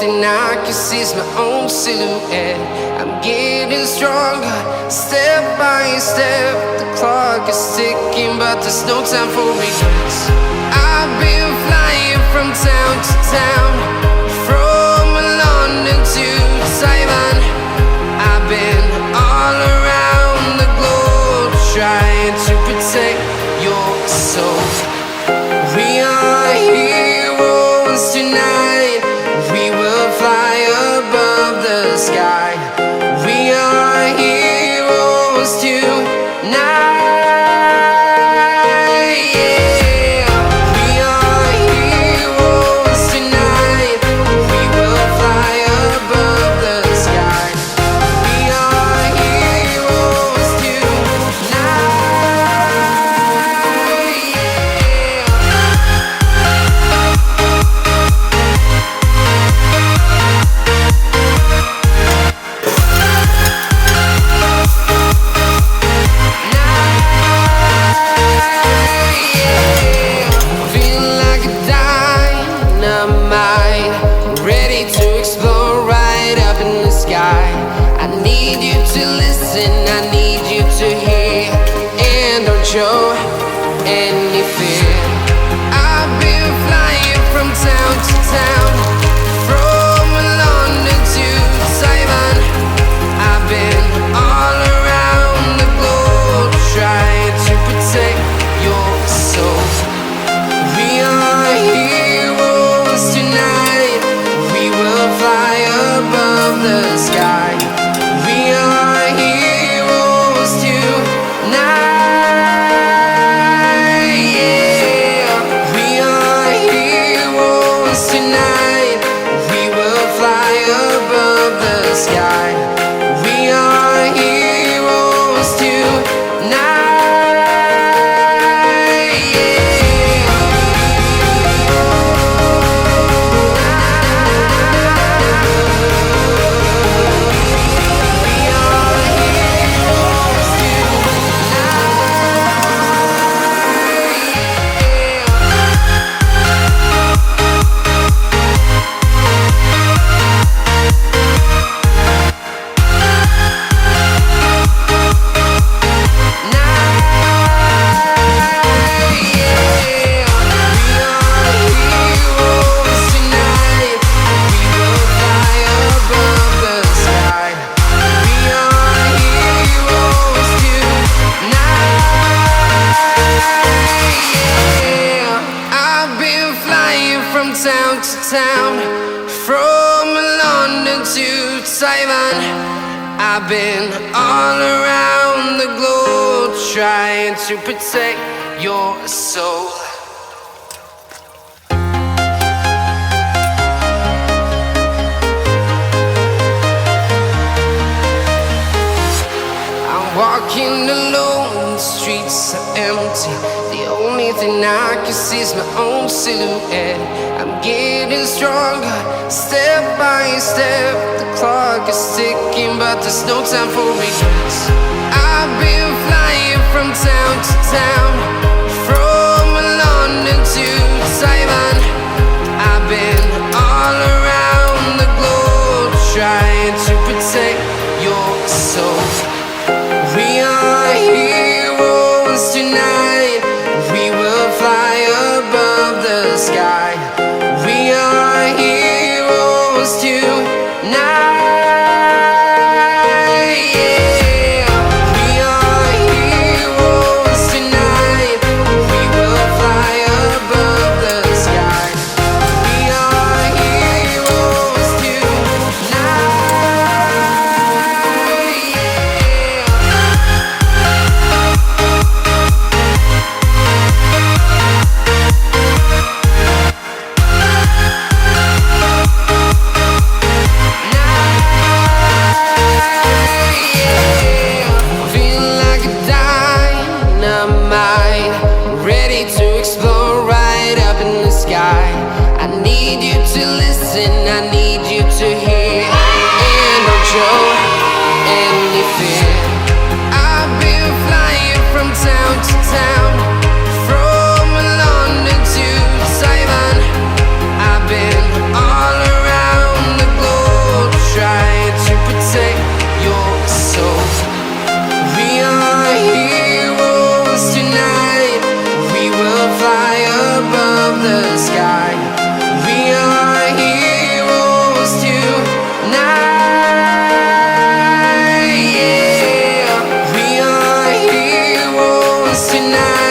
thing I can see is my own silhouette. I'm getting stronger, step by step. The clock is ticking, but there's no time for regrets. I've been flying from town to town, from London to Taiwan. I've been all around the globe, trying to protect your soul. We are heroes tonight. We will fly above the sky. We are heroes tonight. Yeah. We are heroes tonight. We will fly above the sky. We are heroes tonight. Feeling like a dynamite, ready to explode right up in the sky. I need you to listen, I need you to hear, and don't show any fear. I've been flying from town to town, from London to Taiwan. I've been all around the globe, trying to protect your soul. We are heroes tonight. We will fly above the sky. We are heroes tonight. Yeah. We are heroes tonight. We will fly above the sky. We are heroes tonight. I've been flying from town to town, from London to Taiwan. I've been all around the globe, trying to protect your soul. I'm walking alone, the streets are empty. The only thing I can see is my own silhouette. I'm getting stronger, step by step. The clock is ticking, but there's no time for regrets. I've been flying from town to town, from London to Taiwan. I've been all around the globe, trying to protect your soul. We are heroes tonight. We will fly above the sky. We are heroes tonight. Yeah. We are heroes tonight. We will fly above the sky. We are heroes tonight. Feeling like a dynamite, ready to explode right up in the sky. I need you to listen, I need you to hear, and don't show any fear. I've been flying from town to town, from London to Taiwan. I've been all around the tonight.